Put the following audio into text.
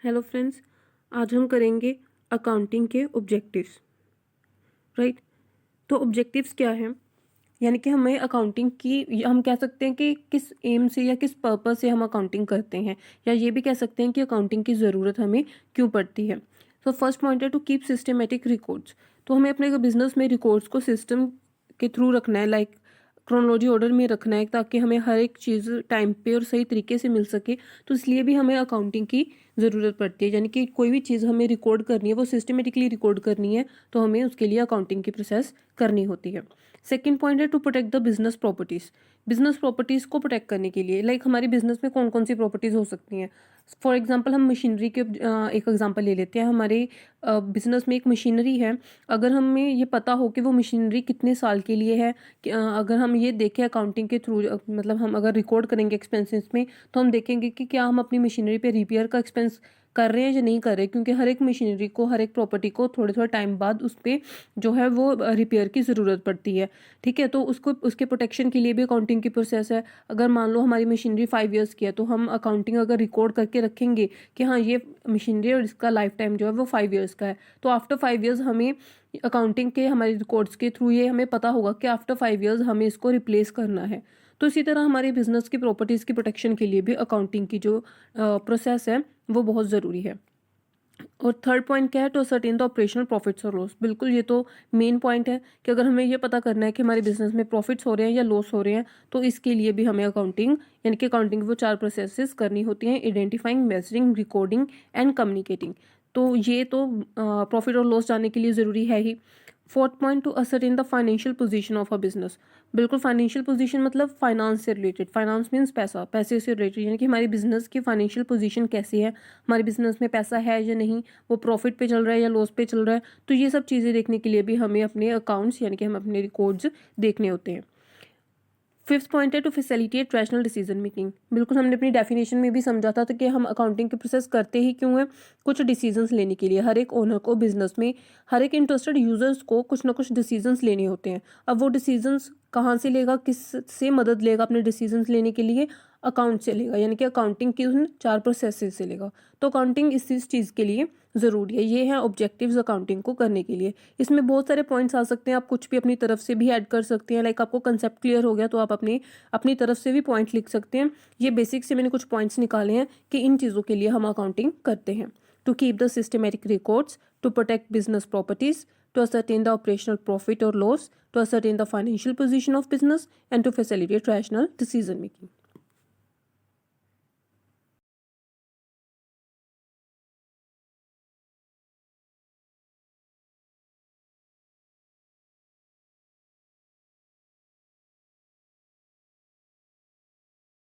Hello friends, आज हम करेंगे अकाउंटिंग के ऑब्जेक्टिव्स। राइट। तो ऑब्जेक्टिव्स क्या हैं? यानी कि हमें अकाउंटिंग की हम कह सकते हैं कि किस एम से या किस पर्पस से हम अकाउंटिंग करते हैं, या ये भी कह सकते हैं कि अकाउंटिंग की ज़रूरत हमें क्यों पड़ती है। तो फर्स्ट पॉइंट है टू कीप सिस्टमेटिक रिकॉर्ड्स। तो हमें अपने बिजनेस में रिकॉर्ड्स को सिस्टम के थ्रू रखना है, लाइक क्रोनोलॉजी ऑर्डर में रखना है, ताकि हमें हर एक चीज़ टाइम पे और सही तरीके से मिल सके। तो इसलिए भी हमें अकाउंटिंग की ज़रूरत पड़ती है, यानी कि कोई भी चीज़ हमें रिकॉर्ड करनी है, वो सिस्टमेटिकली रिकॉर्ड करनी है, तो हमें उसके लिए अकाउंटिंग की प्रोसेस करनी होती है। सेकेंड पॉइंट है to protect the business properties. Business properties को प्रोटेक्ट करने के लिए, लाइक हमारी बिजनेस में कौन कौन सी प्रॉपर्टीज़ हो सकती हैं। फॉर एग्जांपल हम मशीनरी के एक एग्जांपल ले लेते हैं। हमारे बिजनेस में एक मशीनरी है। अगर हमें ये पता हो कि वो मशीनरी कितने साल के लिए है, अगर हम ये देखें अकाउंटिंग के थ्रू, मतलब हम अगर रिकॉर्ड करेंगे एक्सपेंसेस में, तो हम देखेंगे कि क्या हम अपनी मशीनरी पे रिपेयर का एक्सपेंस कर रहे हैं या नहीं कर रहे, क्योंकि हर एक मशीनरी को, हर एक प्रॉपर्टी को थोड़े थोड़े टाइम बाद उस पर जो है वो रिपेयर की ज़रूरत पड़ती है। ठीक है, तो उसको उसके प्रोटेक्शन के लिए भी अकाउंटिंग की प्रोसेस है। अगर मान लो हमारी मशीनरी 5 ईयर्स की है, तो हम अकाउंटिंग अगर रिकॉर्ड करके रखेंगे कि हाँ ये मशीनरी और इसका लाइफ टाइम जो है वो 5 ईयर्स का है, तो आफ्टर 5 ईयर्स हमें अकाउंटिंग के हमारे रिकॉर्ड्स के थ्रू ये हमें पता होगा कि आफ्टर 5 ईयर्स हमें इसको रिप्लेस करना है। तो इसी तरह हमारे बिजनेस की प्रॉपर्टीज़ की प्रोटेक्शन के लिए भी अकाउंटिंग की जो प्रोसेस है वो बहुत ज़रूरी है। और थर्ड पॉइंट क्या है, to ascertain the operational profits और लॉस। बिल्कुल, ये तो मेन पॉइंट है कि अगर हमें ये पता करना है कि हमारे बिजनेस में प्रॉफिट्स हो रहे हैं या लॉस हो रहे हैं, तो इसके लिए भी हमें अकाउंटिंग, यानी कि अकाउंटिंग वो 4 प्रोसेसेस करनी होती हैं: identifying, measuring, recording and communicating. तो ये तो प्रॉफिट और लॉस जानने के लिए ज़रूरी है ही। Fourth point, to ascertain the financial position of a business. बिल्कुल, फाइनेंशियल पोजीशन मतलब फाइनेंस से रिलेटेड। फाइनेंस मीन्स पैसा, पैसे से रिलेटेड, यानी कि हमारी बिजनेस की फाइनेंशियल पोजीशन कैसी है, हमारे बिजनेस में पैसा है या नहीं, वो प्रॉफिट पे चल रहा है या लॉस पे चल रहा है। तो ये सब चीज़ें देखने के लिए भी हमें अपने अकाउंट्स, यानी कि हम अपने रिकॉर्ड्स देखने होते हैं। फिफ्थ पॉइंट है to facilitate rational decision making. बिल्कुल, हमने अपनी डेफिनेशन में भी समझा था कि हम अकाउंटिंग के प्रोसेस करते ही क्यों है, कुछ डिसीजंस लेने के लिए। हर एक ओनर को बिजनेस में, हर एक इंटरेस्टेड यूजर्स को कुछ ना कुछ डिसीजंस लेने होते हैं। अब वो डिसीजंस कहाँ से लेगा, किस से मदद लेगा अपने डिसीजंस लेने के लिए? अकाउंट से लेगा, यानी कि अकाउंटिंग की उन 4 प्रोसेसेस से लेगा। तो अकाउंटिंग इस चीज़ के लिए ज़रूरी है। ये है ऑब्जेक्टिव्स अकाउंटिंग को करने के लिए। इसमें बहुत सारे पॉइंट्स आ सकते हैं, आप कुछ भी अपनी तरफ से भी ऐड कर सकते हैं। लाइक आपको कंसेप्ट क्लियर हो गया तो आप अपनी अपनी तरफ से भी पॉइंट लिख सकते हैं। ये बेसिक से मैंने कुछ पॉइंट्स निकाले हैं कि इन चीज़ों के लिए हम अकाउंटिंग करते हैं। To keep the systematic records, to protect business properties, to ascertain the operational profit or loss, to ascertain the financial position of business, and to facilitate rational decision making.